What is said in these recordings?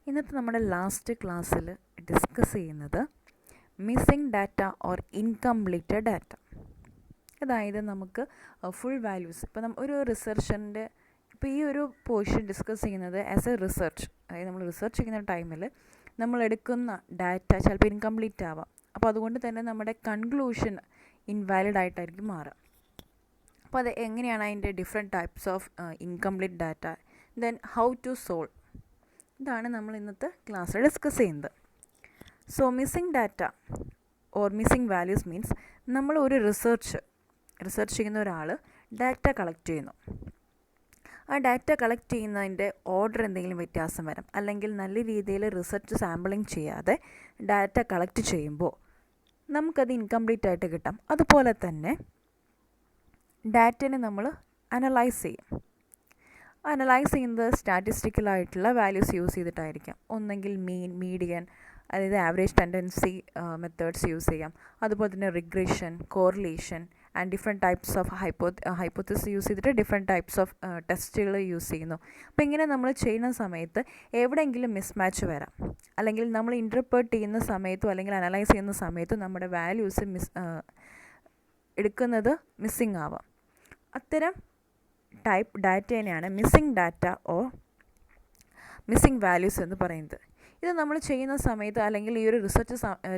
ഇന്നത്തെ നമ്മുടെ ലാസ്റ്റ് ക്ലാസ്സിൽ ഡിസ്കസ് ചെയ്യുന്നത് missing data or incompleted data. അതായത് നമുക്ക് ഫുൾ വാല്യൂസ് ഇപ്പോൾ ഒരു റിസർച്ചിൻ്റെ ഇപ്പോൾ ഈ ഒരു പോർഷൻ ഡിസ്കസ് ചെയ്യുന്നത് ആസ് എ റിസർച്ച്, അതായത് നമ്മൾ റിസർച്ച് ചെയ്യുന്ന ടൈമിൽ നമ്മൾ എടുക്കുന്ന ഡാറ്റ ചിലപ്പോൾ ഇൻകംപ്ലീറ്റ് ആവാം. അപ്പോൾ അതുകൊണ്ട് തന്നെ നമ്മുടെ കൺക്ലൂഷൻ ഇൻവാലിഡ് ആയിട്ടായിരിക്കും മാറുക. അപ്പോൾ അത് എങ്ങനെയാണ് അതിൻ്റെ different types of incomplete data, then how to solve, ഇതാണ് നമ്മൾ ഇന്നത്തെ ക്ലാസ്സിൽ ഡിസ്കസ് ചെയ്യുന്നത്. So missing data or missing values means നമ്മൾ ഒരു റിസർച്ച് ചെയ്യുന്ന ഒരാൾ ഡാറ്റ കളക്ട് ചെയ്യുന്നു. ആ ഡാറ്റ കളക്ട് ചെയ്യുന്നതിൻ്റെ ഓർഡർ എന്തെങ്കിലും വ്യത്യാസം വരാം, അല്ലെങ്കിൽ നല്ല രീതിയിൽ റിസർച്ച് സാമ്പിളിങ് ചെയ്യാതെ ഡാറ്റ കളക്ട് ചെയ്യുമ്പോൾ നമുക്കത് ഇൻകംപ്ലീറ്റ് ആയിട്ട് കിട്ടാം. അതുപോലെ തന്നെ ഡാറ്റനെ നമ്മൾ അനലൈസ് ചെയ്യും. അനലൈസ് ചെയ്യുന്നത് സ്റ്റാറ്റിസ്റ്റിക്കലായിട്ടുള്ള വാല്യൂസ് യൂസ് ചെയ്തിട്ടായിരിക്കാം. ഒന്നെങ്കിൽ മീൻ, മീഡിയൻ, അതായത് ആവറേജ് ടെൻഡൻസി മെത്തേഡ്സ് യൂസ് ചെയ്യാം. അതുപോലെ തന്നെ regression, correlation and different types of hypothesis use ചെയ്തിട്ട് ഡിഫറെൻറ്റ് ടൈപ്സ് ഓഫ് ടെസ്റ്റുകൾ യൂസ് ചെയ്യുന്നു. അപ്പോൾ ഇങ്ങനെ നമ്മൾ ചെയ്യുന്ന സമയത്ത് എവിടെയെങ്കിലും മിസ്മാച്ച് വരാം, അല്ലെങ്കിൽ നമ്മൾ ഇൻ്റർപ്രറ്റ് ചെയ്യുന്ന സമയത്തും അല്ലെങ്കിൽ അനലൈസ് ചെയ്യുന്ന സമയത്തും നമ്മുടെ വാല്യൂസ് എടുക്കുന്നത് മിസ്സിങ് ആവാം. അത്തരം ടൈപ്പ് ഡാറ്റേനെയാണ് missing data or missing values എന്ന് പറയുന്നത്. ഇത് നമ്മൾ ചെയ്യുന്ന സമയത്ത് അല്ലെങ്കിൽ ഈ ഒരു റിസർച്ച്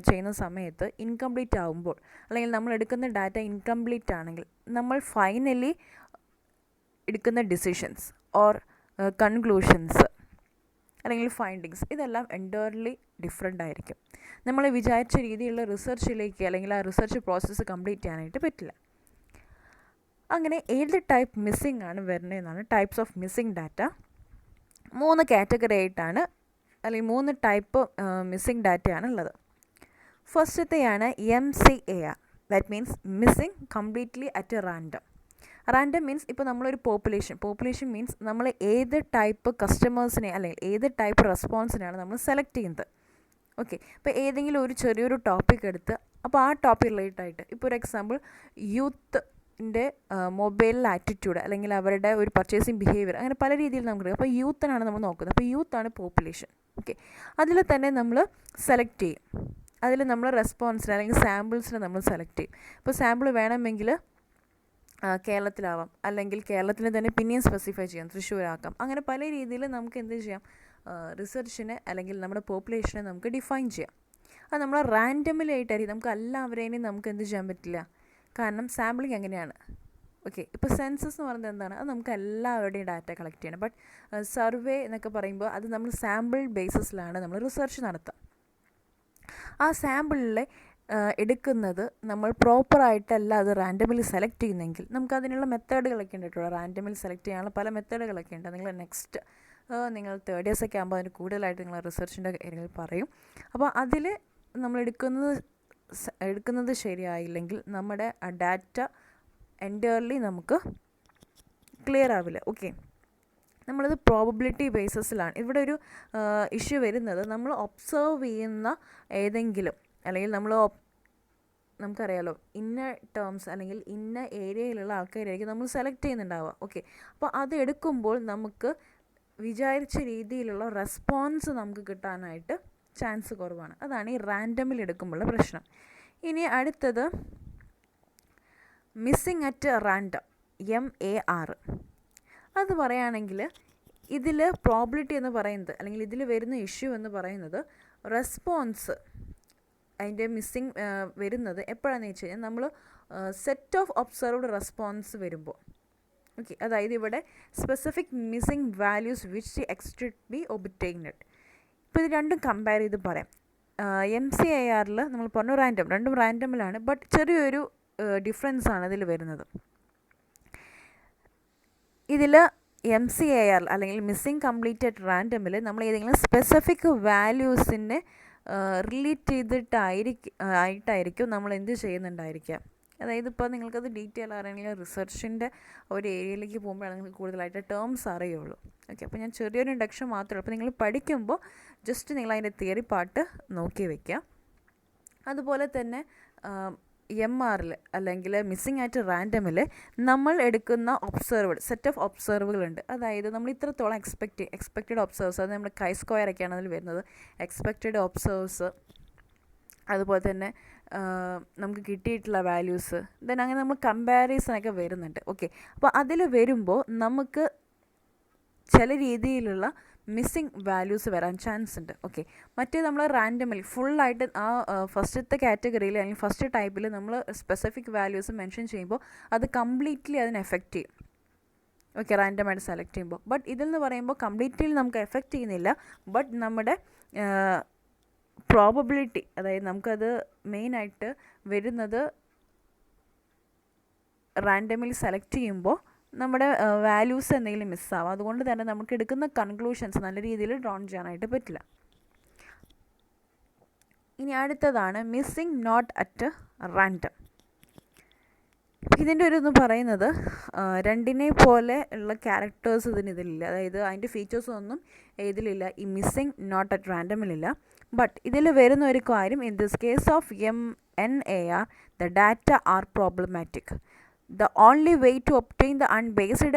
ചെയ്യുന്ന സമയത്ത് ഇൻകംപ്ലീറ്റ് ആകുമ്പോൾ, അല്ലെങ്കിൽ നമ്മൾ എടുക്കുന്ന ഡാറ്റ ഇൻകംപ്ലീറ്റ് ആണെങ്കിൽ നമ്മൾ ഫൈനലി എടുക്കുന്ന ഡിസിഷൻസ് ഓർ കൺക്ലൂഷൻസ് അല്ലെങ്കിൽ ഫൈൻഡിങ്സ് ഇതെല്ലാം എൻറ്റയർലി ഡിഫറെൻ്റ് ആയിരിക്കും. നമ്മൾ വിചാരിച്ച രീതിയിലുള്ള റിസർച്ചിലേക്ക് അല്ലെങ്കിൽ ആ റിസർച്ച് പ്രോസസ്സ് കംപ്ലീറ്റ് ചെയ്യാനായിട്ട് പറ്റില്ല. അങ്ങനെ ഏത് ടൈപ്പ് മിസ്സിംഗ് ആണ് വരുന്നതെന്നാണ് types of missing data. 3 category ആയിട്ടാണ്, അല്ലെങ്കിൽ 3 ടൈപ്പ് മിസ്സിംഗ് ഡാറ്റയാണ് ഉള്ളത്. ഫസ്റ്റത്തെയാണ് MCAR, that means missing completely at random. Random means ഇപ്പോൾ നമ്മളൊരു പോപ്പുലേഷൻ മീൻസ് നമ്മൾ ഏത് ടൈപ്പ് കസ്റ്റമേഴ്സിനെ അല്ലെങ്കിൽ ഏത് ടൈപ്പ് റെസ്പോൺസിനെയാണ് നമ്മൾ സെലക്ട് ചെയ്യുന്നത്. ഓക്കെ, ഇപ്പോൾ ഏതെങ്കിലും ഒരു ചെറിയൊരു ടോപ്പിക് എടുത്ത് അപ്പോൾ ആ ടോപ്പിക് റിലേറ്റഡ് ആയിട്ട്, ഇപ്പോൾ ഒരു എക്സാമ്പിൾ യൂത്തിൻ്റെ മൊബൈൽ ആറ്റിറ്റ്യൂഡ് അല്ലെങ്കിൽ അവരുടെ ഒരു പർച്ചേസിങ് ബിഹേവിയർ, അങ്ങനെ പല രീതിയിൽ നമുക്ക്. അപ്പോൾ യൂത്തിനാണ് നമ്മൾ നോക്കുന്നത്. അപ്പോൾ യൂത്താണ് പോപ്പുലേഷൻ. ഓക്കെ, അതിൽ തന്നെ നമ്മൾ സെലക്ട് ചെയ്യും. അതിൽ നമ്മൾ റെസ്പോൺസിന് അല്ലെങ്കിൽ സാമ്പിൾസിന് നമ്മൾ സെലക്ട് ചെയ്യും. ഇപ്പോൾ സാമ്പിൾ വേണമെങ്കിൽ കേരളത്തിലാവാം, അല്ലെങ്കിൽ കേരളത്തിൽ തന്നെ പിന്നെയും സ്പെസിഫൈ ചെയ്യാം, തൃശ്ശൂരാക്കാം. അങ്ങനെ പല രീതിയിൽ നമുക്ക് എന്ത് ചെയ്യാം, റിസർച്ചിനെ അല്ലെങ്കിൽ നമ്മുടെ പോപ്പുലേഷനെ നമുക്ക് ഡിഫൈൻ ചെയ്യാം. അത് നമ്മൾ റാൻഡമിലായിട്ടായിരിക്കും. നമുക്ക് എല്ലാവരെയും നമുക്ക് എന്ത് ചെയ്യാൻ പറ്റില്ല, കാരണം സാമ്പിളിങ് എങ്ങനെയാണ്. ഓക്കെ, ഇപ്പോൾ സെൻസസ് എന്ന് പറയുന്നത് എന്താണ്, അത് നമുക്ക് എല്ലാവരുടെയും ഡാറ്റ കളക്ട് ചെയ്യണം. ബട്ട് സർവേ എന്നൊക്കെ പറയുമ്പോൾ അത് നമ്മൾ സാമ്പിൾ ബേസിസിലാണ് നമ്മൾ റിസർച്ച് നടത്തുക. ആ സാമ്പിളിൽ എടുക്കുന്നത് നമ്മൾ പ്രോപ്പറായിട്ടല്ല അത് റാൻഡമിലി സെലക്ട് ചെയ്യുന്നെങ്കിൽ നമുക്കതിനുള്ള മെത്തേഡുകളൊക്കെ ഉണ്ട് കേട്ടോ. റാൻഡമിലി സെലക്ട് ചെയ്യാനുള്ള പല മെത്തേഡുകളൊക്കെ ഉണ്ട്. നിങ്ങൾ നെക്സ്റ്റ് നിങ്ങൾ 3rd ഇയേഴ്സ് ഒക്കെ ആകുമ്പോൾ അതിന് കൂടുതലായിട്ട് നിങ്ങൾ റിസർച്ചിൻ്റെ കാര്യങ്ങൾ പറയും. അപ്പോൾ അതിൽ നമ്മൾ എടുക്കുന്നത് ശരിയായില്ലെങ്കിൽ നമ്മുടെ ആ ഡാറ്റ എൻറ്റയർലി നമുക്ക് ക്ലിയർ ആവില്ല. ഓക്കെ, നമ്മളത് പ്രോബബിലിറ്റി ബേസിസിലാണ്. ഇവിടെ ഒരു ഇഷ്യൂ വരുന്നത്, നമ്മൾ ഒബ്സർവ് ചെയ്യുന്ന ഏതെങ്കിലും, അല്ലെങ്കിൽ നമുക്കറിയാലോ ഇന്ന ടേംസ് അല്ലെങ്കിൽ ഇന്ന ഏരിയയിലുള്ള ആൾക്കാരായിരിക്കും നമ്മൾ സെലക്ട് ചെയ്യുന്നുണ്ടാവുക. ഓക്കെ, അപ്പോൾ അത് എടുക്കുമ്പോൾ നമുക്ക് വിചാരിച്ച രീതിയിലുള്ള റെസ്പോൺസ് നമുക്ക് കിട്ടാനായിട്ട് ചാൻസ് കുറവാണ്. അതാണ് ഈ റാൻഡമിൽ എടുക്കുമ്പോഴുള്ള പ്രശ്നം. ഇനി അടുത്തത് മിസ്സിംഗ് അറ്റ് റാൻഡം, MAR. അത് പറയുകയാണെങ്കിൽ ഇതിൽ പ്രോബിലിറ്റി എന്ന് പറയുന്നത്, അല്ലെങ്കിൽ ഇതിൽ വരുന്ന ഇഷ്യൂ എന്ന് പറയുന്നത്, റെസ്പോൺസ് അതിൻ്റെ മിസ്സിങ് വരുന്നത് എപ്പോഴാണെന്ന് വെച്ച് കഴിഞ്ഞാൽ നമ്മൾ സെറ്റ് ഓഫ് ഒബ്സർവ്ഡ് റെസ്പോൺസ് വരുമ്പോൾ. ഓക്കെ, അതായത് ഇവിടെ specific missing values which extract be obtained. ഇപ്പോൾ ഇത് രണ്ടും കമ്പയർ ചെയ്ത് പറയാം. MCARൽ നമ്മൾ പറഞ്ഞു രണ്ടും റാൻഡമിലാണ്, ബട്ട് ചെറിയൊരു ഡിഫറൻസ് ആണ് ഇതിൽ വരുന്നത്. ഇതിൽ MCAR അല്ലെങ്കിൽ മിസ്സിംഗ് കംപ്ലീറ്റഡ് റാൻഡമിൽ നമ്മൾ ഏതെങ്കിലും സ്പെസിഫിക് വാല്യൂസിനെ റിലേറ്റ് ചെയ്തിട്ടായിരിക്കും നമ്മൾ എന്ത് ചെയ്യുന്നുണ്ടായിരിക്കുക. അതായത് ഇപ്പോൾ നിങ്ങൾക്കത് ഡീറ്റെയിൽ അറിയണമെങ്കിൽ റിസർച്ചിൻ്റെ ഒരു ഏരിയയിലേക്ക് പോകുമ്പോഴാണ് നിങ്ങൾക്ക് കൂടുതലായിട്ട് ടേംസ് അറിയുള്ളൂ. ഓക്കെ, അപ്പോൾ ഞാൻ ചെറിയൊരു ഇൻട്രൊഡക്ഷൻ മാത്രമേ ഉള്ളൂ. അപ്പോൾ നിങ്ങൾ പഠിക്കുമ്പോൾ ജസ്റ്റ് നിങ്ങൾ അതിൻ്റെ തിയറി പാർട്ട് നോക്കി വയ്ക്കുക. അതുപോലെ തന്നെ MRൽ അല്ലെങ്കിൽ മിസ്സിംഗ് അറ്റ് റാൻഡമിൽ നമ്മൾ എടുക്കുന്ന സെറ്റ് ഓഫ് ഒബ്സർവുകളുണ്ട്. അതായത് നമ്മൾ ഇത്രത്തോളം എക്സ്പെക്റ്റഡ് ഒബ്സർവേഴ്സ്, അത് നമ്മുടെ കൈ സ്ക്വയർ ഒക്കെയാണ് അതിൽ വരുന്നത്. എക്സ്പെക്റ്റഡ് ഒബ്സർവേഴ്സ്, അതുപോലെ തന്നെ നമുക്ക് കിട്ടിയിട്ടുള്ള വാല്യൂസ്, ദെൻ അങ്ങനെ നമ്മൾ കമ്പാരിസണൊക്കെ വരുന്നുണ്ട്. ഓക്കെ, അപ്പോൾ അതിൽ വരുമ്പോൾ നമുക്ക് ചില രീതിയിലുള്ള മിസ്സിങ് വാല്യൂസ് വരാൻ ചാൻസ് ഉണ്ട്. ഓക്കെ, മറ്റേ നമ്മൾ റാൻഡമലി ഫുള്ളായിട്ട് ആ ഫസ്റ്റത്തെ കാറ്റഗറിയിൽ അല്ലെങ്കിൽ ഫസ്റ്റ് ടൈപ്പിൽ നമ്മൾ സ്പെസിഫിക് വാല്യൂസ് മെൻഷൻ ചെയ്യുമ്പോൾ അത് കംപ്ലീറ്റ്ലി അതിനെ എഫക്റ്റ് ചെയ്യും. ഓക്കെ, റാൻഡമായിട്ട് സെലക്ട് ചെയ്യുമ്പോൾ. ബട്ട് ഇതിൽ നിന്ന് പറയുമ്പോൾ കംപ്ലീറ്റ്ലി നമുക്ക് എഫക്റ്റ് ചെയ്യുന്നില്ല. ബട്ട് നമ്മുടെ പ്രോബബിലിറ്റി, അതായത് നമുക്കത് മെയിനായിട്ട് വരുന്നത് റാൻഡമലി സെലക്ട് ചെയ്യുമ്പോൾ നമ്മുടെ വാല്യൂസ് എന്തെങ്കിലും മിസ്സാവും. അതുകൊണ്ട് തന്നെ നമുക്ക് എടുക്കുന്ന കൺക്ലൂഷൻസ് നല്ല രീതിയിൽ ഡ്രോൺ ചെയ്യാനായിട്ട് പറ്റില്ല. ഇനി അടുത്തതാണ് മിസ്സിംഗ് നോട്ട് അറ്റ് റാൻഡം. ഇതിൻ്റെ ഒരു എന്ന് പറയുന്നത് രണ്ടിനെ പോലെ ഉള്ള ക്യാരക്ടേഴ്സ് ഇതിലില്ല. അതായത് അതിൻ്റെ ഫീച്ചേഴ്സൊന്നും ഇതിലില്ല, ഈ മിസ്സിംഗ് നോട്ട് അറ്റ് റാൻഡമിലില്ല. ബട്ട് ഇതിൽ വരുന്ന ഒരു കാര്യം, in this case of MNAR the data are problematic. The only way to obtain the unbased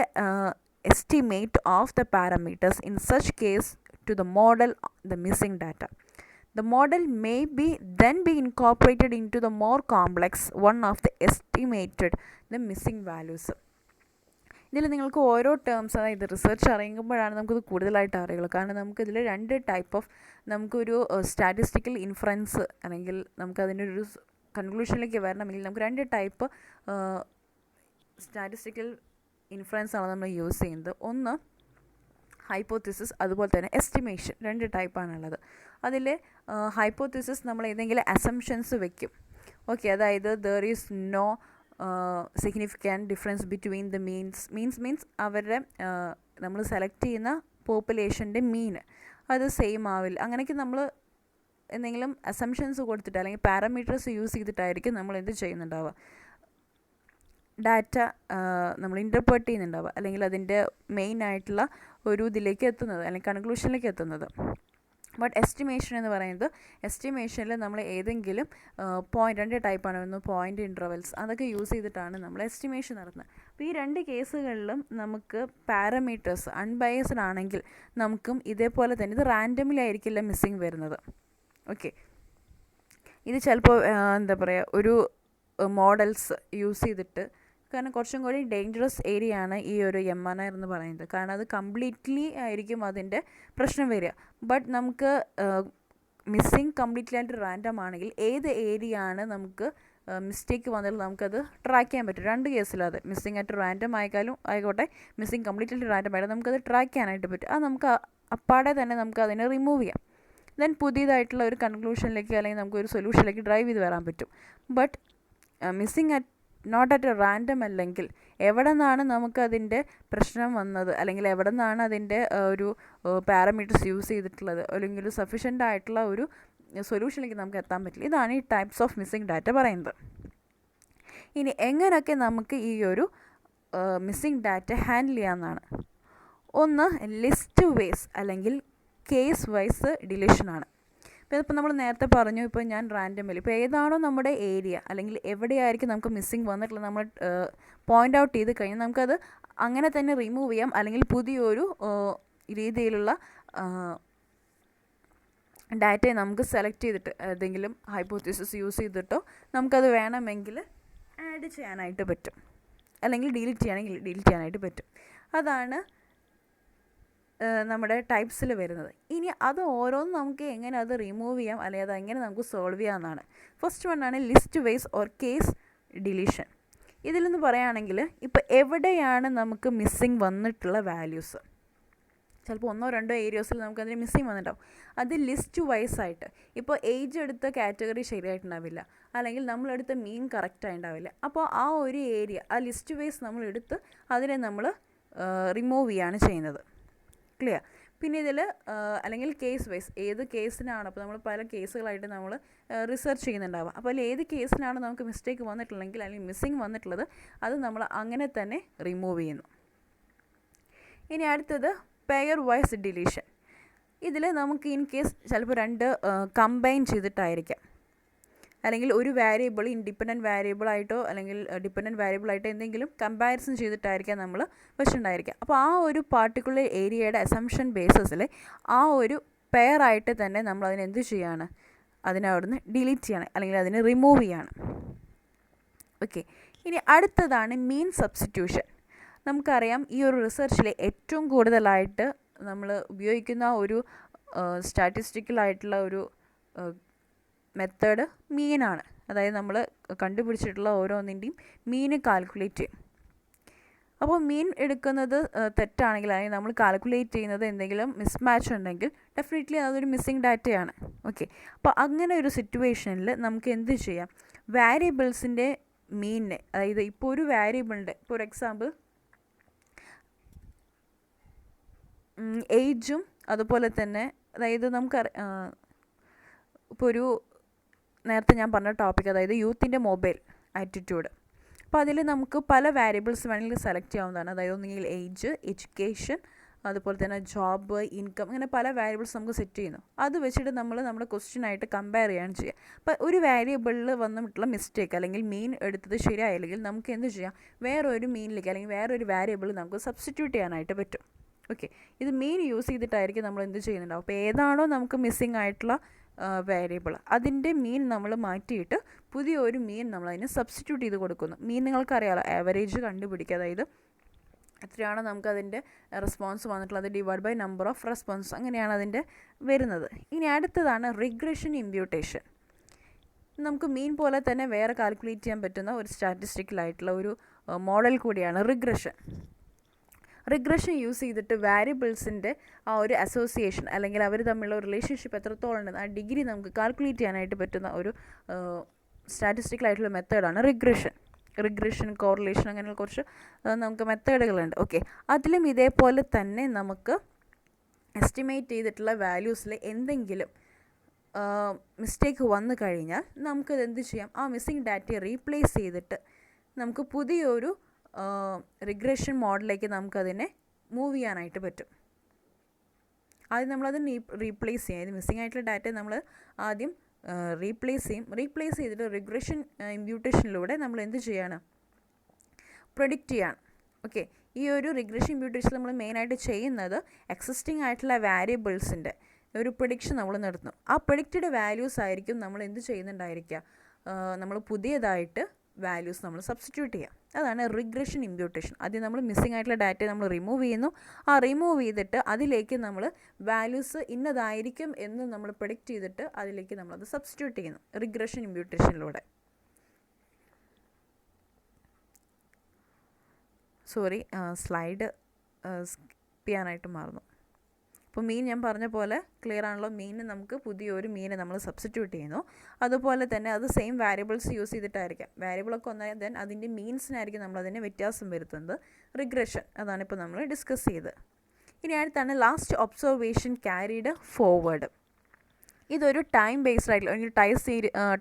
estimate of the parameters in such case to the model the missing data. The model may then be incorporated into the more complex one of the estimated the missing values. ഇതിൽ നിങ്ങൾക്ക് ഓരോ terms, അതായത് research അറിയുമ്പോഴാണ് നമുക്കിത് കൂടുതലായിട്ട് അറിയുള്ളൂ. കാരണം നമുക്കിതിൽ രണ്ട് ടൈപ്പ് ഓഫ്, നമുക്കൊരു സ്റ്റാറ്റിസ്റ്റിക്കൽ ഇൻഫറൻസ് അല്ലെങ്കിൽ നമുക്കതിൻ്റെ ഒരു കൺക്ലൂഷനിലേക്ക് വരണമെങ്കിൽ നമുക്ക് രണ്ട് ടൈപ്പ് സ്റ്റാറ്റിസ്റ്റിക്കൽ ഇൻഫറൻസ് ആണ് നമ്മൾ യൂസ് ചെയ്യുന്നത്. ഒന്ന് ഹൈപ്പോത്തിസിസ്, അതുപോലെ തന്നെ എസ്റ്റിമേഷൻ, രണ്ട് ടൈപ്പാണുള്ളത്. അതിൽ ഹൈപ്പോത്തിസിസ് നമ്മൾ ഏതെങ്കിലും അസംഷൻസ് വെക്കും. ഓക്കെ, അതായത് there is no significant difference between the means അവരുടെ നമ്മൾ സെലക്ട് ചെയ്യുന്ന പോപ്പുലേഷൻ്റെ മീൻ അത് സെയിം ആവില്ല. അങ്ങനെയൊക്കെ നമ്മൾ എന്തെങ്കിലും അസംഷൻസ് കൊടുത്തിട്ട് അല്ലെങ്കിൽ പാരാമീറ്റേഴ്സ് യൂസ് ചെയ്തിട്ടായിരിക്കും നമ്മൾ എന്ത് ചെയ്യുന്നുണ്ടാവുക, ഡാറ്റ നമ്മൾ ഇൻ്റർപ്രറ്റ് ചെയ്യുന്നുണ്ടാവുക, അല്ലെങ്കിൽ അതിൻ്റെ മെയിനായിട്ടുള്ള ഒരു ഇതിലേക്ക് എത്തുന്നത്, അല്ലെങ്കിൽ കൺക്ലൂഷനിലേക്ക് എത്തുന്നത്. ബട്ട് എസ്റ്റിമേഷൻ എന്ന് പറയുന്നത്, എസ്റ്റിമേഷനിൽ നമ്മൾ ഏതെങ്കിലും പോയിൻ്റ്, രണ്ട് ടൈപ്പാണ് വരുന്നത്, പോയിൻ്റ്, ഇൻ്റർവെൽസ്, അതൊക്കെ യൂസ് ചെയ്തിട്ടാണ് നമ്മൾ എസ്റ്റിമേഷൻ നടത്തുന്നത്. അപ്പോൾ ഈ രണ്ട് കേസുകളിലും നമുക്ക് പാരാമീറ്റേഴ്സ് അൺബയസ്ഡ് ആണെങ്കിൽ നമുക്കും ഇതേപോലെ തന്നെ ഇത് റാൻഡമിലി ആയിരിക്കില്ല മിസ്സിങ് വരുന്നത്. ഓക്കെ, ഇത് ചിലപ്പോൾ എന്താ പറയുക, ഒരു മോഡൽസ് യൂസ് ചെയ്തിട്ട്, കാരണം കുറച്ചും കൂടി ഡേഞ്ചറസ് ഏരിയ ആണ് ഈ ഒരു MNR എന്ന് പറയുന്നത്. കാരണം അത് കംപ്ലീറ്റ്ലി ആയിരിക്കും അതിൻ്റെ പ്രശ്നം വരിക. ബട്ട് നമുക്ക് മിസ്സിങ് കംപ്ലീറ്റ്ലി ആയിട്ട് റാൻഡം ആണെങ്കിൽ ഏത് ഏരിയ ആണ് നമുക്ക് മിസ്റ്റേക്ക് വന്നാലും നമുക്കത് ട്രാക്ക് ചെയ്യാൻ പറ്റും. രണ്ട് കേസിലും അത് മിസ്സിങ് ആയിട്ട് റാൻഡം ആയിക്കോട്ടെ, മിസ്സിങ് കംപ്ലീറ്റ്ലി റാൻഡം ആയിട്ട് നമുക്കത് ട്രാക്ക് ചെയ്യാനായിട്ട് പറ്റും. അത് നമുക്ക് അപ്പാടെ തന്നെ നമുക്ക് അതിനെ റിമൂവ് ചെയ്യാം. ദെൻ പുതിയതായിട്ടുള്ള ഒരു കൺക്ലൂഷനിലേക്ക് അല്ലെങ്കിൽ നമുക്കൊരു സൊല്യൂഷനിലേക്ക് ഡ്രൈവ് ചെയ്ത് വരാൻ പറ്റും. But missing not at random അല്ലെങ്കിൽ എവിടെ നിന്നാണ് നമുക്കതിൻ്റെ പ്രശ്നം വന്നത്, അല്ലെങ്കിൽ എവിടെ നിന്നാണ് അതിൻ്റെ ഒരു പാരാമീറ്റേഴ്സ് യൂസ് ചെയ്തിട്ടുള്ളത്, അല്ലെങ്കിൽ ഒരു സഫീഷ്യൻ്റ് ആയിട്ടുള്ള ഒരു സൊല്യൂഷനിലേക്ക് നമുക്ക് എത്താൻ പറ്റില്ല. ഇതാണ് ഈ ടൈപ്സ് ഓഫ് മിസ്സിംഗ് ഡാറ്റ പറയുന്നത്. ഇനി എങ്ങനെയൊക്കെ നമുക്ക് ഈ ഒരു മിസ്സിംഗ് ഡാറ്റ ഹാൻഡിൽ ചെയ്യാമെന്നാണ്. ഒന്ന് ലിസ്റ്റ് വൈസ് അല്ലെങ്കിൽ കേസ് വൈസ് ഡിലീഷനാണ്. അപ്പോൾ ഇതിപ്പോൾ നമ്മൾ നേരത്തെ പറഞ്ഞു, ഇപ്പോൾ ഞാൻ റാൻഡമലി ഇപ്പോൾ ഏതാണോ നമ്മുടെ ഏരിയ അല്ലെങ്കിൽ എവിടെയായിരിക്കും നമുക്ക് മിസ്സിങ് വന്നിട്ടുള്ളത് നമ്മൾ പോയിൻ്റ് ഔട്ട് ചെയ്ത് കഴിഞ്ഞാൽ നമുക്കത് അങ്ങനെ തന്നെ റിമൂവ് ചെയ്യാം, അല്ലെങ്കിൽ പുതിയൊരു രീതിയിലുള്ള ഡാറ്റയെ നമുക്ക് സെലക്ട് ചെയ്തിട്ട് ഏതെങ്കിലും ഹൈപ്പോത്തിസിസ് യൂസ് ചെയ്തിട്ടോ നമുക്കത് വേണമെങ്കിൽ ആഡ് ചെയ്യാനായിട്ട് പറ്റും, അല്ലെങ്കിൽ ഡിലീറ്റ് ചെയ്യണമെങ്കിൽ ഡിലീറ്റ് ചെയ്യാനായിട്ട് പറ്റും. അതാണ് നമ്മുടെ ടൈപ്സിൽ വരുന്നത്. ഇനി അത് ഓരോന്നും നമുക്ക് എങ്ങനെ അത് റിമൂവ് ചെയ്യാം, അല്ലെങ്കിൽ അത് എങ്ങനെ നമുക്ക് സോൾവ് ചെയ്യാമെന്നാണ്. ഫസ്റ്റ് വണ്ണാണ് list wise or case deletion. ഇതിൽ നിന്ന് പറയുകയാണെങ്കിൽ ഇപ്പോൾ എവിടെയാണ് നമുക്ക് മിസ്സിങ് വന്നിട്ടുള്ള വാല്യൂസ്, ചിലപ്പോൾ ഒന്നോ രണ്ടോ ഏരിയാസിൽ നമുക്കതിന് മിസ്സിങ് വന്നിട്ടുണ്ടാവും. അത് ലിസ്റ്റ് വൈസ് ആയിട്ട്, ഇപ്പോൾ ഏജ് എടുത്ത കാറ്റഗറി ശരിയായിട്ടുണ്ടാവില്ല, അല്ലെങ്കിൽ നമ്മളെടുത്ത മീൻ കറക്റ്റായി ഉണ്ടാവില്ല. അപ്പോൾ ആ ഒരു ഏരിയ ആ ലിസ്റ്റ് വൈസ് നമ്മൾ എടുത്ത് അതിനെ നമ്മൾ റിമൂവ് ചെയ്യാണ് ചെയ്യുന്നത്. ക്ലിയർ? പിന്നെ ഇതിൽ അല്ലെങ്കിൽ കേസ് വൈസ്, ഏത് കേസിനാണ്, അപ്പോൾ നമ്മൾ പല കേസുകളായിട്ട് നമ്മൾ റിസർച്ച് ചെയ്യുന്നുണ്ടാവുക. അപ്പോൾ അതിൽ ഏത് കേസിനാണ് നമുക്ക് മിസ്റ്റേക്ക് വന്നിട്ടുള്ളതെങ്കിൽ അല്ലെങ്കിൽ മിസ്സിങ് വന്നിട്ടുള്ളത് അത് നമ്മൾ അങ്ങനെ തന്നെ റിമൂവ് ചെയ്യുന്നു. ഇനി അടുത്തത് പെയർ വൈസ് ഡിലീഷൻ. ഇതിൽ നമുക്ക് ഇൻ കേസ് ചിലപ്പോൾ രണ്ട് കമ്പൈൻ ചെയ്തിട്ടായിരിക്കാം, അല്ലെങ്കിൽ ഒരു വേരിയബിൾ ഇൻഡിപെൻഡൻറ്റ് വേരിയബിളായിട്ടോ അല്ലെങ്കിൽ ഡിപെൻഡൻറ്റ് വേരിയബിളായിട്ടോ എന്തെങ്കിലും കമ്പാരിസൺ ചെയ്തിട്ടായിരിക്കാം നമ്മൾ വെച്ചിട്ടുണ്ടായിരിക്കുക. അപ്പോൾ ആ ഒരു പാർട്ടിക്കുലർ ഏരിയയുടെ അസംഷൻ ബേസിസിൽ ആ ഒരു പെയറായിട്ട് തന്നെ നമ്മൾ അതിനെ എന്ത് ചെയ്യാണ്, അതിനെ അവിടുന്ന് ഡിലീറ്റ് ചെയ്യണം അല്ലെങ്കിൽ അതിനെ റിമൂവ് ചെയ്യാണ്. ഓക്കെ, ഇനി അടുത്തതാണ് മീൻ സബ്സ്റ്റിറ്റ്യൂഷൻ. നമുക്കറിയാം ഈ ഒരു റിസർച്ചിൽ ഏറ്റവും കൂടുതലായിട്ട് നമ്മൾ ഉപയോഗിക്കുന്ന ഒരു സ്റ്റാറ്റിസ്റ്റിക്കലായിട്ടുള്ള ഒരു മെത്തേഡ് മീനാണ്. അതായത് നമ്മൾ കണ്ടുപിടിച്ചിട്ടുള്ള ഓരോന്നിൻ്റെയും മീന് കാൽക്കുലേറ്റ് ചെയ്യും. അപ്പോൾ മീൻ എടുക്കുന്നത് തെറ്റാണെങ്കിൽ അല്ലെങ്കിൽ നമ്മൾ കാൽക്കുലേറ്റ് ചെയ്യുന്നത് എന്തെങ്കിലും മിസ്മാച്ച് ഉണ്ടെങ്കിൽ ഡെഫിനറ്റ്ലി അതൊരു മിസ്സിങ് ഡാറ്റയാണ്. ഓക്കെ, അപ്പോൾ അങ്ങനെ ഒരു സിറ്റുവേഷനിൽ നമുക്ക് എന്ത് ചെയ്യാം, വേരിയബിൾസിൻ്റെ മീനിനെ, അതായത് ഇപ്പോൾ ഒരു വേരിയബിളിൻ്റെ ഫോർ എക്സാമ്പിൾ ഏജും അതുപോലെ തന്നെ അതായത് നമുക്ക് ഇപ്പോൾ ഒരു നേരത്തെ ഞാൻ പറഞ്ഞ ടോപ്പിക്, അതായത് യൂത്തിൻ്റെ മൊബൈൽ ആറ്റിറ്റ്യൂഡ്. അപ്പോൾ അതിൽ നമുക്ക് പല വേരിയബിൾസ് വേണമെങ്കിൽ സെലക്ട് ചെയ്യാവുന്നതാണ്. അതായത് ഒന്നുകിൽ ഏജ്, എഡ്യൂക്കേഷൻ, അതുപോലെ തന്നെ ജോബ്, ഇൻകം, അങ്ങനെ പല വേരിയബിൾസ് നമുക്ക് സെറ്റ് ചെയ്യുന്നു. അത് വെച്ചിട്ട് നമ്മൾ നമ്മുടെ ക്വസ്റ്റ്യനായിട്ട് കമ്പയർ ചെയ്യാണ് ചെയ്യുക. അപ്പോൾ ഒരു വേരിയബിളിൽ വന്നിട്ടുള്ള മിസ്റ്റേക്ക് അല്ലെങ്കിൽ മീൻ എടുത്തത് ശരിയായില്ലെങ്കിൽ നമുക്ക് എന്ത് ചെയ്യാം, വേറൊരു മീനിലേക്ക് അല്ലെങ്കിൽ വേറൊരു വേരിയബിൾ നമുക്ക് സബ്സ്റ്റിറ്റ്യൂട്ട് ചെയ്യാനായിട്ട് പറ്റും. ഓക്കെ, ഇത് മീൻ യൂസ് ചെയ്തിട്ടായിരിക്കും നമ്മൾ എന്ത് ചെയ്യുന്നുണ്ടാവും. അപ്പോൾ ഏതാണോ നമുക്ക് മിസ്സിങ് ആയിട്ടുള്ള വേരിയബിൾ അതിൻ്റെ മീൻ നമ്മൾ മാറ്റിയിട്ട് പുതിയൊരു മീൻ നമ്മൾ അതിന് സബ്സ്റ്റിറ്റ്യൂട്ട് ചെയ്ത് കൊടുക്കുന്നു. മീൻ നിങ്ങൾക്കറിയാമല്ലോ, ആവറേജ് കണ്ടുപിടിക്കുക, അതായത് എത്രയാണോ നമുക്കതിൻ്റെ റെസ്പോൺസ് വന്നിട്ടുള്ളത് divide by number of response, അങ്ങനെയാണ് അതിൻ്റെ വരുന്നത്. ഇനി അടുത്തതാണ് റിഗ്രഷൻ ഇമ്പ്യൂട്ടേഷൻ. നമുക്ക് മീൻ പോലെ തന്നെ വേറെ കാൽക്കുലേറ്റ് ചെയ്യാൻ പറ്റുന്ന ഒരു സ്റ്റാറ്റിസ്റ്റിക്കലായിട്ടുള്ള ഒരു മോഡൽ കൂടിയാണ് റിഗ്രഷൻ. റിഗ്രഷൻ യൂസ് ചെയ്തിട്ട് വേരിയബിൾസിൻ്റെ ആ ഒരു അസോസിയേഷൻ അല്ലെങ്കിൽ അവർ തമ്മിലുള്ള റിലേഷൻഷിപ്പ് എത്രത്തോളം ഉണ്ടെന്ന് ആ ഡിഗ്രി നമുക്ക് കാൽക്കുലേറ്റ് ചെയ്യാനായിട്ട് പറ്റുന്ന ഒരു സ്റ്റാറ്റിസ്റ്റിക്കലായിട്ടുള്ള മെത്തേഡാണ് റിഗ്രഷൻ, കോറിലേഷൻ, അങ്ങനെ കുറച്ച് നമുക്ക് മെത്തേഡുകളുണ്ട്. ഓക്കെ, അതിലും ഇതേപോലെ തന്നെ നമുക്ക് എസ്റ്റിമേറ്റ് ചെയ്തിട്ടുള്ള വാല്യൂസിൽ എന്തെങ്കിലും മിസ്റ്റേക്ക് വന്നു കഴിഞ്ഞാൽ നമുക്കത് എന്ത് ചെയ്യാം, ആ മിസ്സിങ് ഡാറ്റയെ റീപ്ലേസ് ചെയ്തിട്ട് നമുക്ക് പുതിയൊരു റിഗ്രഷൻ മോഡലിലേക്ക് നമുക്കതിനെ മൂവ് ചെയ്യാനായിട്ട് പറ്റും. ആദ്യം നമ്മളതിന് റീപ്ലേസ് ചെയ്യും. ഇത് മിസ്സിങ് ആയിട്ടുള്ള ഡാറ്റയെ നമ്മൾ ആദ്യം റീപ്ലേസ് ചെയ്തിട്ട് റിഗ്രഷൻ ഇമ്പ്യൂട്ടേഷനിലൂടെ നമ്മൾ എന്ത് ചെയ്യാണ്, പ്രഡിക്റ്റ് ചെയ്യാണ്. ഓക്കെ, ഈ ഒരു റിഗ്രഷൻ ഇമ്പ്യൂട്ടേഷൻ നമ്മൾ മെയിനായിട്ട് ചെയ്യുന്നത് എക്സിസ്റ്റിംഗ് ആയിട്ടുള്ള വേരിയബിൾസിൻ്റെ ഒരു പ്രഡിക്ഷൻ നമ്മൾ നടത്തുന്നു. ആ പ്രഡിക്റ്റഡ് വാല്യൂസ് ആയിരിക്കും നമ്മൾ എന്ത് ചെയ്യുന്നുണ്ടായിരിക്കുക, നമ്മൾ പുതിയതായിട്ട് വാല്യൂസ് നമ്മൾ സബ്സ്റ്റിറ്റ്യൂട്ട് ചെയ്യാം. അതാണ് റിഗ്രഷൻ ഇമ്പ്യൂട്ടേഷൻ. ആദ്യം നമ്മൾ മിസ്സിംഗ് ആയിട്ടുള്ള ഡാറ്റ നമ്മൾ റിമൂവ് ചെയ്യുന്നു. ആ റിമൂവ് ചെയ്തിട്ട് അതിലേക്ക് നമ്മൾ വാല്യൂസ് ഇന്നതായിരിക്കും എന്ന് നമ്മൾ പ്രഡിക്റ്റ് ചെയ്തിട്ട് അതിലേക്ക് നമ്മളത് സബ്സ്റ്റിറ്റ്യൂട്ട് ചെയ്യുന്നു റിഗ്രഷൻ ഇമ്പ്യൂട്ടേഷനിലൂടെ. സ്ലൈഡ് സ്കിപ്പ് ചെയ്യാനായിട്ട് മറന്നു. അപ്പോൾ മീൻ ഞാൻ പറഞ്ഞ പോലെ ക്ലിയർ ആണല്ലോ. മീൻ നമുക്ക് പുതിയൊരു മീനെ നമ്മൾ സബ്സ്റ്റിറ്റ്യൂട്ട് ചെയ്യുന്നു. അതുപോലെ തന്നെ അത് സെയിം വാരിയബിൾസ് യൂസ് ചെയ്തിട്ടായിരിക്കാം. വാരിയബിളൊക്കെ ഒന്നായി ദെൻ അതിൻ്റെ മീൻസിനായിരിക്കും നമ്മളതിനെ വ്യത്യാസം വരുത്തുന്നത്. റിഗ്രഷൻ അതാണിപ്പോൾ നമ്മൾ ഡിസ്കസ് ചെയ്തത്. ഇനി അടുത്താണ് ലാസ്റ്റ് ഒബ്സർവേഷൻ ക്യാരിഡ് ഫോർവേഡ്. ഇതൊരു ടൈം ബേസ്ഡ് ആയിട്ടുള്ള ഒരു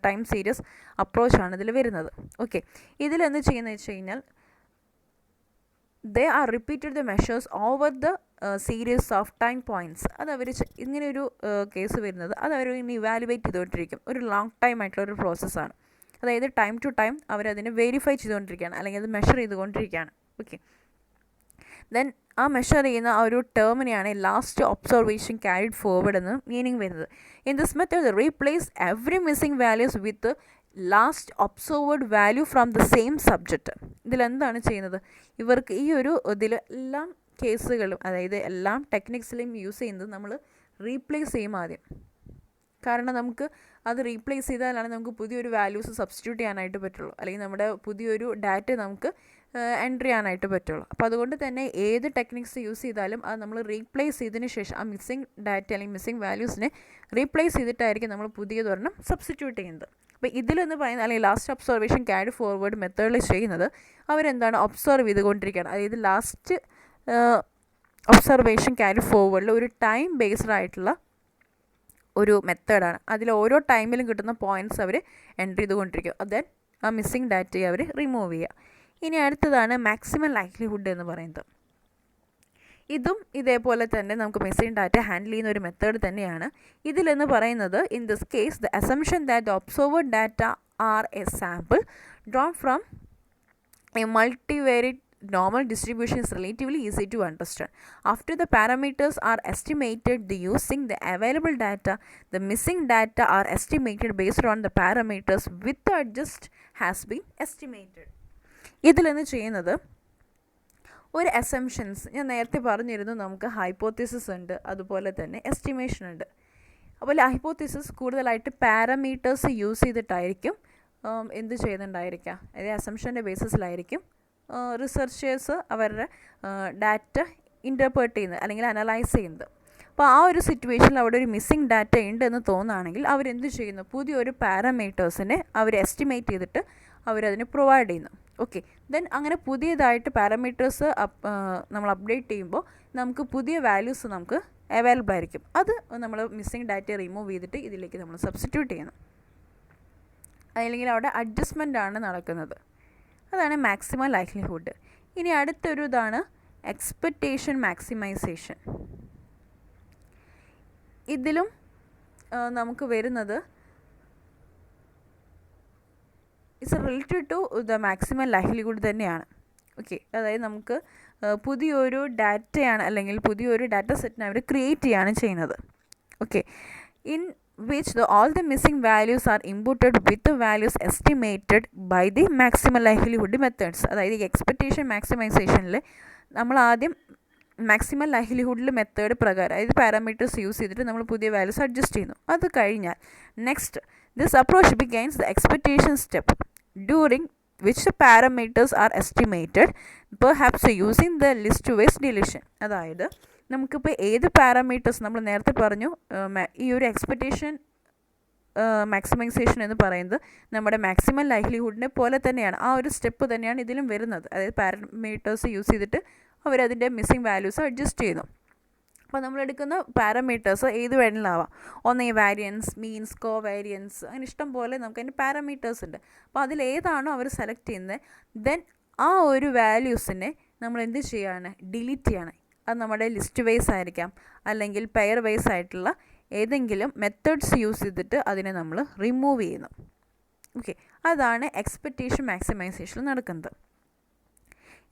ടൈം സീരീസ് അപ്രോച്ചാണ് ഇതിൽ വരുന്നത്. ഓക്കെ, ഇതിലെന്ത് ചെയ്യുന്നത് വെച്ച് കഴിഞ്ഞാൽ they are repeated the measures over the series of time points. അത് അവർ ഇങ്ങനെ ഒരു കേസ് വരുന്നത് അത് അവർ ഇങ്ങനെ ഇവാലുവേറ്റ് ചെയ്തുകൊണ്ടിരിക്കും. ഒരു ലോങ് ടൈം ആയിട്ടുള്ള ഒരു പ്രോസസ്സാണ്. അതായത് ടൈം ടു ടൈം അവരതിനെ വെരിഫൈ ചെയ്തുകൊണ്ടിരിക്കുകയാണ് അല്ലെങ്കിൽ അത് മെഷർ ചെയ്തുകൊണ്ടിരിക്കുകയാണ്. ഓക്കെ, ദെൻ ആ മെഷർ ചെയ്യുന്ന ആ ഒരു ടേമിനെയാണ് ലാസ്റ്റ് ഒബ്സർവേഷൻ ക്യാരിഡ് ഫോർവേഡ് എന്ന് മീനിങ് വരുന്നത്. In this method replace every missing values with last observed value from the same subject. ഇതിലെന്താണ് ചെയ്യുന്നത്, ഇവർക്ക് ഈ ഒരു ഇതിലെല്ലാം കേസുകളും അതായത് എല്ലാം ടെക്നിക്സിലും യൂസ് ചെയ്യുന്നത് നമ്മൾ റീപ്ലേസ് ചെയ്യും ആദ്യം. കാരണം നമുക്ക് അത് റീപ്ലേസ് ചെയ്താലാണ് നമുക്ക് പുതിയൊരു വാല്യൂസ് സബ്സ്റ്റിറ്റ്യൂട്ട് ചെയ്യാനായിട്ട് പറ്റുള്ളൂ, അല്ലെങ്കിൽ നമ്മുടെ പുതിയൊരു ഡാറ്റ നമുക്ക് എൻട്രി ചെയ്യാനായിട്ട് പറ്റുള്ളൂ. അപ്പോൾ അതുകൊണ്ട് തന്നെ ഏത് ടെക്നിക്സ് യൂസ് ചെയ്താലും അത് നമ്മൾ റീപ്ലേസ് ചെയ്തതിന് ശേഷം ആ മിസ്സിംഗ് ഡാറ്റ അല്ലെങ്കിൽ മിസ്സിംഗ് വാല്യൂസിനെ റീപ്ലേസ് ചെയ്തിട്ടായിരിക്കും നമ്മൾ പുതിയതൊരെണ്ണം സബ്സ്റ്റിറ്റ്യൂട്ട് ചെയ്യുന്നത്. അപ്പോൾ ഇതിലെന്ന് പറയുന്നത് അല്ലെങ്കിൽ ലാസ്റ്റ് ഒബ്സർവേഷൻ ക്യാരിഡ് ഫോർവേഡ് മെത്തേഡിൽ ചെയ്യുന്നത് അവരെന്താണ് ഒബ്സർവ് ചെയ്തുകൊണ്ടിരിക്കുകയാണ്. അതായത് ലാസ്റ്റ് ഒബ്സർവേഷൻ ക്യാരിഡ് ഫോർവേഡിൽ ഒരു ടൈം ബേസ്ഡ് ആയിട്ടുള്ള ഒരു മെത്തേഡാണ്. അതിൽ ഓരോ ടൈമിലും കിട്ടുന്ന പോയിൻറ്റ്സ് അവർ എൻ്റർ ചെയ്തുകൊണ്ടിരിക്കും. ദെൻ ആ മിസ്സിംഗ് ഡാറ്റയെ അവർ റിമൂവ് ചെയ്യുക. ഇനി അടുത്തതാണ് മാക്സിമം ലൈക്ലിഹുഡ് എന്ന് പറയുന്നത്. ഇതും ഇതേപോലെ തന്നെ നമുക്ക് മിസ്സിംഗ് ഡാറ്റ ഹാൻഡിൽ ചെയ്യുന്ന ഒരു മെത്തേഡ് തന്നെയാണ്. ഇതിലെന്ന് പറയുന്നത് in this case the assumption that the observed data are a sample drawn from a multivariate normal distribution is relatively easy to understand. After the parameters are estimated using the available data, the missing data are estimated based on the parameters with the adjust has been estimated. ഇതിലെന്ന് ചെയ്യുന്നത് ഒരു assumptions ഞാൻ നേരത്തെ പറഞ്ഞിരുന്നു, നമുക്ക് hypothesis ഉണ്ട്, അതുപോലെ തന്നെ estimation ഉണ്ട്. അപ്പോൾ ഹൈപ്പോത്തിസിസ് കൂടുതലായിട്ട് പാരാമീറ്റേഴ്സ് യൂസ് ചെയ്തിട്ടായിരിക്കും എന്ത് ചെയ്യുന്നുണ്ടായിരിക്കുക, അതായത് അസംഷൻ്റെ ബേസിസിലായിരിക്കും റിസർച്ചേഴ്സ് അവരുടെ ഡാറ്റ ഇൻ്റർപ്രറ്റ് ചെയ്യുന്നത് അല്ലെങ്കിൽ അനലൈസ് ചെയ്യുന്നത്. അപ്പോൾ ആ ഒരു സിറ്റുവേഷനിൽ അവിടെ ഒരു മിസ്സിംഗ് ഡാറ്റ ഉണ്ടെന്ന് തോന്നുകയാണെങ്കിൽ അവരെന്ത് ചെയ്യുന്നു, പുതിയൊരു പാരാമീറ്റേഴ്സിനെ അവർ എസ്റ്റിമേറ്റ് ചെയ്തിട്ട് അവരതിന് പ്രൊവൈഡ് ചെയ്യുന്നു. ഓക്കെ, ദെൻ അങ്ങനെ പുതിയതായിട്ട് പാരാമീറ്റേഴ്സ് നമ്മൾ അപ്ഡേറ്റ് ചെയ്യുമ്പോൾ നമുക്ക് പുതിയ വാല്യൂസ് നമുക്ക് അവൈലബിൾ ആയിരിക്കും. അത് നമ്മൾ മിസ്സിംഗ് ഡാറ്റ റിമൂവ് ചെയ്തിട്ട് ഇതിലേക്ക് നമ്മൾ സബ്സ്റ്റിറ്റ്യൂട്ട് ചെയ്യുന്നു. അല്ലെങ്കിൽ അവിടെ അഡ്ജസ്റ്റ്മെൻ്റ് ആണ് നടക്കുന്നത്. അതാണ് മാക്സിമം ലൈക്ലിഹുഡ്. ഇനി അടുത്തൊരു ഇതാണ് എക്സ്പെക്റ്റേഷൻ മാക്സിമൈസേഷൻ. ഇതിലും നമുക്ക് വരുന്നത് it's related to the maximum likelihood തന്നെയാണ്. ഓക്കെ, അതായത് നമുക്ക് പുതിയൊരു ഡാറ്റയാണ് അല്ലെങ്കിൽ പുതിയൊരു ഡാറ്റ സെറ്റിനെ അവർ ക്രിയേറ്റ് ചെയ്യാണ് ചെയ്യുന്നത്. Okay, in which all the missing values are inputted with the values estimated by the maximum likelihood methods. അതായത് ഈ എക്സ്പെക്റ്റേഷൻ മാക്സിമൈസേഷനിൽ നമ്മൾ ആദ്യം മാക്സിമം ലൈക്ലിഹുഡിൽ മെത്തേഡ് പ്രകാരം അതായത് പാരാമീറ്റേഴ്സ് യൂസ് ചെയ്തിട്ട് നമ്മൾ പുതിയ വാല്യൂസ് അഡ്ജസ്റ്റ് ചെയ്യുന്നു. അത് കഴിഞ്ഞാൽ next this approach begins the expectation step during which the parameters are estimated perhaps using the list based deletion. അതായത് നമുക്കിപ്പോൾ ഏത് പാരാമീറ്റേഴ്സ് നമ്മൾ നേരത്തെ പറഞ്ഞു, ഈ ഒരു എക്സ്പെക്റ്റേഷൻ മാക്സിമൈസേഷൻ എന്ന് പറയുന്നത് നമ്മുടെ മാക്സിമം ലൈക്ലിഹുഡിനെ പോലെ തന്നെയാണ്. ആ ഒരു സ്റ്റെപ്പ് തന്നെയാണ് ഇതിലും വരുന്നത്. അതായത് പാരാമീറ്റേഴ്സ് യൂസ് ചെയ്തിട്ട് അവരതിൻ്റെ മിസ്സിംഗ് വാല്യൂസ് അഡ്ജസ്റ്റ് ചെയ്യുന്നു. അപ്പോൾ നമ്മളെടുക്കുന്ന പാരാമീറ്റേഴ്സ് ഏത് വേണമെങ്കിലാവാം. ഒന്ന് വാരിയൻസ്, മീൻസ്, കോവാരിയൻസ്, അങ്ങനെ ഇഷ്ടം പോലെ നമുക്ക് അതിൻ്റെ പാരാമീറ്റേഴ്സ് ഉണ്ട്. അപ്പോൾ അതിലേതാണോ അവർ സെലക്ട് ചെയ്യുന്നത്, ദെൻ ആ ഒരു വാല്യൂസിനെ നമ്മൾ എന്ത് ചെയ്യുകയാണ്, ഡിലീറ്റ് ചെയ്യാണ്. അത് നമ്മുടെ ലിസ്റ്റ് വൈസ് ആയിരിക്കാം അല്ലെങ്കിൽ പെയർ വൈസ് ആയിട്ടുള്ള ഏതെങ്കിലും മെത്തേഡ്സ് യൂസ് ചെയ്തിട്ട് അതിനെ നമ്മൾ റിമൂവ് ചെയ്യുന്നു. ഓക്കെ, അതാണ് എക്സ്പെക്റ്റേഷൻ മാക്സിമൈസേഷനിൽ നടക്കുന്നത്.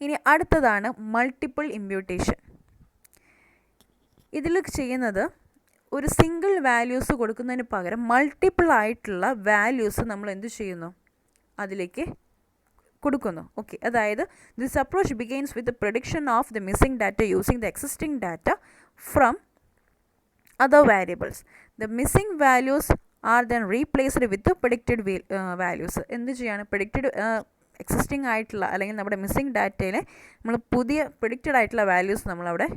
ഇനി അടുത്തതാണ് മൾട്ടിപ്പിൾ ഇമ്പ്യൂട്ടേഷൻ. ഇതിൽ ചെയ്യുന്നത് ഒരു സിംഗിൾ വാല്യൂസ് കൊടുക്കുന്നതിന് പകരം മൾട്ടിപ്പിൾ ആയിട്ടുള്ള വാല്യൂസ് നമ്മൾ എന്ത് ചെയ്യുന്നു, അതിലേക്ക് കൊടുക്കുന്നു. ഓക്കെ, അതായത് this approach begins with the prediction of the missing data using the existing data from other variables. The missing values are then replaced with predicted values. എന്ത് ചെയ്യാണ്, പ്രഡിക്റ്റഡ് എക്സിസ്റ്റിംഗ് ആയിട്ടുള്ള അല്ലെങ്കിൽ നമ്മുടെ മിസ്സിംഗ് ഡാറ്റയിലെ നമ്മൾ പുതിയ പ്രഡിക്റ്റഡ് ആയിട്ടുള്ള values നമ്മളവിടെ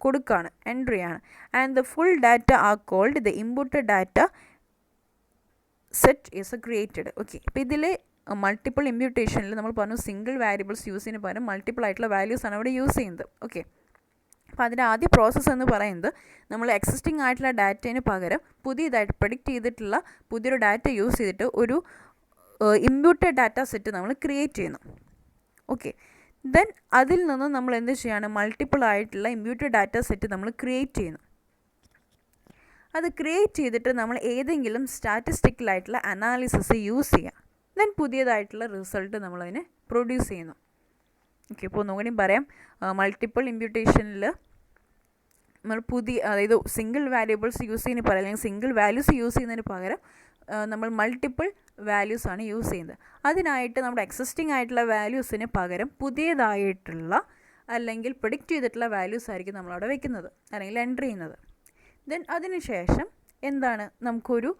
കൊടുക്കുകയാണ്, എൻട്രി ആണ്. And the full data are called the input data set is created. Okay, അപ്പോൾ ഇതിൽ മൾട്ടിപ്പിൾ ഇമ്പ്യൂട്ടേഷനിൽ നമ്മൾ പറഞ്ഞു സിംഗിൾ വാരിയബിൾസ് യൂസ് ചെയ്യുന്നതിന് പകരം മൾട്ടിപ്പിൾ ആയിട്ടുള്ള വാല്യൂസ് ആണ് അവിടെ യൂസ് ചെയ്യുന്നത്. ഓക്കെ, അപ്പോൾ അതിൻ്റെ ആദ്യ പ്രോസസ്സ് എന്ന് പറയുന്നത് നമ്മൾ എക്സിസ്റ്റിംഗ് ആയിട്ടുള്ള ഡാറ്റേന് പകരം പുതിയതായിട്ട് പ്രഡിക്റ്റ് ചെയ്തിട്ടുള്ള പുതിയൊരു ഡാറ്റ യൂസ് ചെയ്തിട്ട് ഒരു ഇമ്പ്യൂട്ടഡ് ഡാറ്റ സെറ്റ് നമ്മൾ ക്രിയേറ്റ് ചെയ്യുന്നു. ഓക്കെ, ദെൻ അതിൽ നിന്ന് നമ്മൾ എന്ത് ചെയ്യാണ്, മൾട്ടിപ്പിൾ ആയിട്ടുള്ള ഇമ്പ്യൂട്ടഡ് ഡാറ്റ സെറ്റ് നമ്മൾ ക്രിയേറ്റ് ചെയ്യുന്നു. അത് ക്രിയേറ്റ് ചെയ്തിട്ട് നമ്മൾ ഏതെങ്കിലും സ്റ്റാറ്റിസ്റ്റിക്കലായിട്ടുള്ള അനാലിസിസ് യൂസ് ചെയ്യുക. ദെൻ പുതിയതായിട്ടുള്ള റിസൾട്ട് നമ്മളതിനെ പ്രൊഡ്യൂസ് ചെയ്യുന്നു. ഓക്കെ, ഇപ്പോൾ ഒന്നുകൂടി പറയാം, മൾട്ടിപ്പിൾ ഇമ്പ്യൂട്ടേഷനിൽ നമ്മൾ അതായത് സിംഗിൾ വാല്യൂബിൾസ് യൂസ് ചെയ്യുന്നതിന് പകരം അല്ലെങ്കിൽ സിംഗിൾ വാല്യൂസ് യൂസ് ചെയ്യുന്നതിന് പകരം നമ്മൾ മൾട്ടിപ്പിൾ വാല്യൂസ് ആണ് യൂസ് ചെയ്യുന്നത്. അതിനായിട്ട് നമ്മുടെ എക്സിസ്റ്റിംഗ് ആയിട്ടുള്ള വാല്യൂസിന് പകരം പുതിയതായിട്ടുള്ള അല്ലെങ്കിൽ പ്രെഡിക്റ്റ് ചെയ്തിട്ടുള്ള വാല്യൂസ് ആയിരിക്കും നമ്മളവിടെ വെക്കുന്നത് അല്ലെങ്കിൽ എൻട്രി ചെയ്യുന്നത്. ദെൻ അതിനുശേഷം എന്താണ്, നമുക്കൊരു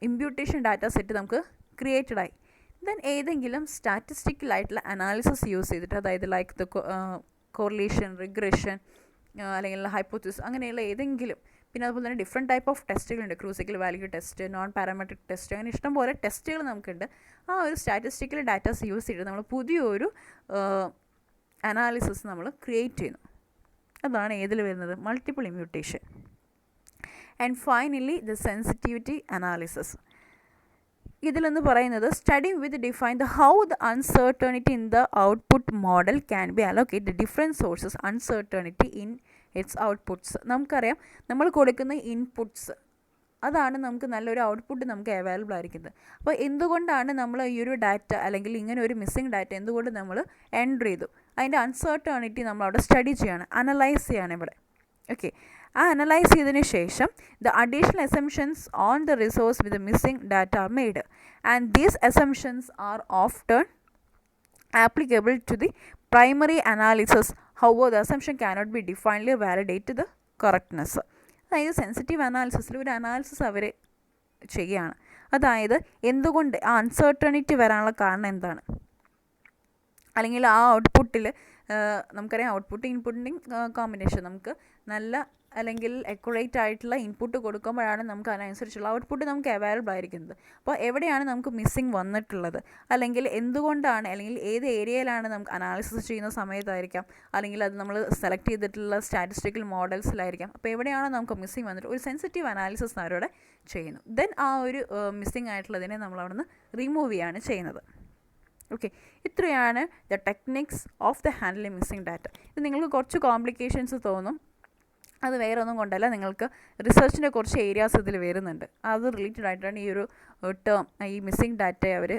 ഇമ്പ്യൂട്ടേഷൻ ഡാറ്റ സെറ്റ് നമുക്ക് ക്രിയേറ്റഡ് ആയി. ദെൻ ഏതെങ്കിലും സ്റ്റാറ്റിസ്റ്റിക്കലായിട്ടുള്ള അനാലിസിസ് യൂസ് ചെയ്തിട്ട്, അതായത് ലൈക്ക് ദ കോറിലേഷൻ, റിഗ്രഷൻ അല്ലെങ്കിൽ ഹൈപ്പോത്തിസിസ് അങ്ങനെയുള്ള ഏതെങ്കിലും, പിന്നെ അതുപോലെ തന്നെ ഡിഫറെൻറ്റ് ടൈപ്പ് ഓഫ് ടെസ്റ്റുകളുണ്ട്. Kruskal value test, non parametric test, അങ്ങനെ ഇഷ്ടംപോലെ ടെസ്റ്റുകൾ നമുക്കുണ്ട്. ആ ഒരു സ്റ്റാറ്റിസ്റ്റിക്കൽ ഡാറ്റാസ് യൂസ് ചെയ്തിട്ട് നമ്മൾ പുതിയൊരു അനാലിസിസ് നമ്മൾ ക്രിയേറ്റ് ചെയ്യുന്നു. അതാണ് ഏതിൽ വരുന്നത്, multiple imputation. And finally the sensitivity analysis. ഇതിലെന്ന് പറയുന്നത് study with define the how the uncertainty in the output model can be allocate the different sources uncertainty in its outputs. നമുക്കറിയാം നമ്മൾ കൊടുക്കുന്ന ഇൻപുട്ട്സ് അതാണ് നമുക്ക് നല്ലൊരു ഔട്ട്പുട്ട് നമുക്ക് അവൈലബിൾ ആയിരിക്കുന്നത്. അപ്പോൾ എന്തുകൊണ്ടാണ് നമ്മൾ ഈ ഒരു ഡാറ്റ അല്ലെങ്കിൽ ഇങ്ങനെ ഒരു മിസ്സിംഗ് ഡാറ്റ എന്തുകൊണ്ട് നമ്മൾ എൻറ്റർ ചെയ്തു, അതിൻ്റെ അൺസർട്ടണിറ്റി നമ്മളവിടെ സ്റ്റഡി ചെയ്യാണ്, അനലൈസ് ചെയ്യാണ് ഇവിടെ. ഓക്കെ, ആ അനലൈസ് ചെയ്തതിന് ശേഷം the additional assumptions on the resource with missing data are made and these assumptions are often applicable to the primary analysis. However the assumption cannot be definitely validate the correctness. അതായത് sensitive അനാലിസിസിൽ ഒരു analysis അവർ ചെയ്യുകയാണ്. അതായത് എന്തുകൊണ്ട് ആ uncertainty വരാനുള്ള കാരണം എന്താണ്, അല്ലെങ്കിൽ ആ ഔട്ട്പുട്ടിൽ നമുക്കറിയാം ഔട്ട്പുട്ട് ഇൻപുട്ടിൻ്റെയും കോമ്പിനേഷൻ നമുക്ക് നല്ല അല്ലെങ്കിൽ അക്യുറേറ്റ് ആയിട്ടുള്ള ഇൻപുട്ട് കൊടുക്കുമ്പോഴാണ് നമുക്ക് അതിനനുസരിച്ചുള്ള ഔട്ട്പുട്ട് നമുക്ക് അവൈലബിൾ ആയിരിക്കുന്നത്. അപ്പോൾ എവിടെയാണ് നമുക്ക് മിസ്സിംഗ് വന്നിട്ടുള്ളത്, അല്ലെങ്കിൽ എന്തുകൊണ്ടാണ്, അല്ലെങ്കിൽ ഏത് ഏരിയയിലാണ് നമുക്ക് അനാലിസിസ് ചെയ്യുന്ന സമയത്തായിരിക്കാം, അല്ലെങ്കിൽ അത് നമ്മൾ സെലക്ട് ചെയ്തിട്ടുള്ള സ്റ്റാറ്റിസ്റ്റിക്കൽ മോഡൽസിലായിരിക്കാം. അപ്പോൾ എവിടെയാണ് നമുക്ക് മിസ്സിംഗ് വന്നിട്ട് ഒരു സെൻസിറ്റീവ് അനാലിസിസ് അവരോട് ചെയ്യുന്നു. ദെൻ ആ ഒരു മിസ്സിംഗ് ആയിട്ടുള്ളതിനെ നമ്മൾ അവിടെ നിന്ന് റിമൂവ് ചെയ്യാണ് ചെയ്യുന്നത്. ഓക്കെ, ഇത്രയാണ് the techniques of the handling missing data. ഇത് നിങ്ങൾക്ക് കുറച്ച് കോംപ്ലിക്കേഷൻസ് തോന്നും, അത് വേറെ ഒന്നും കൊണ്ടല്ല, നിങ്ങൾക്ക് റിസർച്ചിൻ്റെ കുറച്ച് ഏരിയാസ് ഇതിൽ വരുന്നുണ്ട്, അത് റിലേറ്റഡ് ആയിട്ടാണ് ഈ ഒരു ടേം ഈ മിസ്സിംഗ് ഡാറ്റ അവർ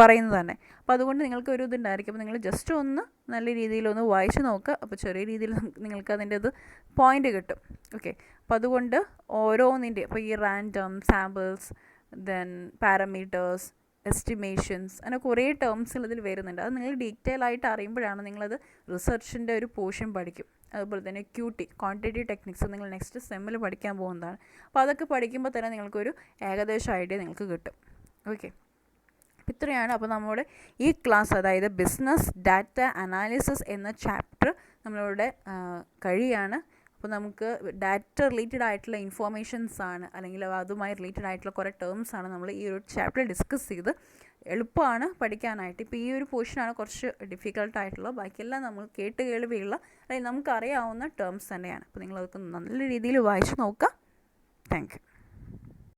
പറയുന്നത് തന്നെ. അപ്പോൾ അതുകൊണ്ട് നിങ്ങൾക്ക് ഒരു ഇതുണ്ടായിരിക്കും. അപ്പോൾ നിങ്ങൾ ജസ്റ്റ് ഒന്ന് നല്ല രീതിയിലൊന്ന് വായിച്ച് നോക്കുക. അപ്പോൾ ചെറിയ രീതിയിൽ നിങ്ങൾക്ക് അതിൻ്റെ ഇത് പോയിൻ്റ് കിട്ടും. ഓക്കെ, അപ്പോൾ അതുകൊണ്ട് ഓരോന്നിൻ്റെ ഇപ്പോൾ ഈ random, samples, then parameters, estimations, അങ്ങനെ കുറേ ടേംസുകൾ ഇതിൽ വരുന്നുണ്ട്. അത് നിങ്ങൾ ഡീറ്റെയിൽ ആയിട്ട് അറിയുമ്പോഴാണ് നിങ്ങളത് റിസർച്ചിൻ്റെ ഒരു പോർഷൻ പഠിക്കും. അതുപോലെ തന്നെ ക്വാണ്ടിറ്റേറ്റീവ് ടെക്നിക്സ് നിങ്ങൾ നെക്സ്റ്റ് സെമ്മിൽ പഠിക്കാൻ പോകുന്നതാണ്. അപ്പോൾ അതൊക്കെ പഠിക്കുമ്പോൾ തന്നെ നിങ്ങൾക്കൊരു ഏകദേശം ഐഡിയ നിങ്ങൾക്ക് കിട്ടും. ഓക്കെ, ഇത്രയാണ് അപ്പോൾ നമ്മുടെ ഈ ക്ലാസ്, അതായത് ബിസിനസ് ഡാറ്റ അനാലിസിസ് എന്ന ചാപ്റ്റർ നമ്മളിവിടെ കഴിയാണ്. അപ്പോൾ നമുക്ക് ഡാറ്റ റിലേറ്റഡ് ആയിട്ടുള്ള ഇൻഫോർമേഷൻസ് ആണ്, അല്ലെങ്കിൽ അതുമായി റിലേറ്റഡ് ആയിട്ടുള്ള കുറേ ടേംസ് ആണ് നമ്മൾ ഈ ഒരു ചാപ്റ്റർ ഡിസ്കസ് ചെയ്ത്. എളുപ്പമാണ് പഠിക്കാനായിട്ട്. ഇപ്പോൾ ഈ ഒരു പോർഷനാണ് കുറച്ച് ഡിഫിക്കൽട്ടായിട്ടുള്ളത്, ബാക്കിയെല്ലാം നമ്മൾ കേട്ട് കേൾവിയുള്ള അല്ലെങ്കിൽ നമുക്കറിയാവുന്ന ടേംസ് തന്നെയാണ്. അപ്പോൾ നിങ്ങളതൊക്കെ നല്ല രീതിയിൽ വായിച്ച് നോക്കുക. Thank you.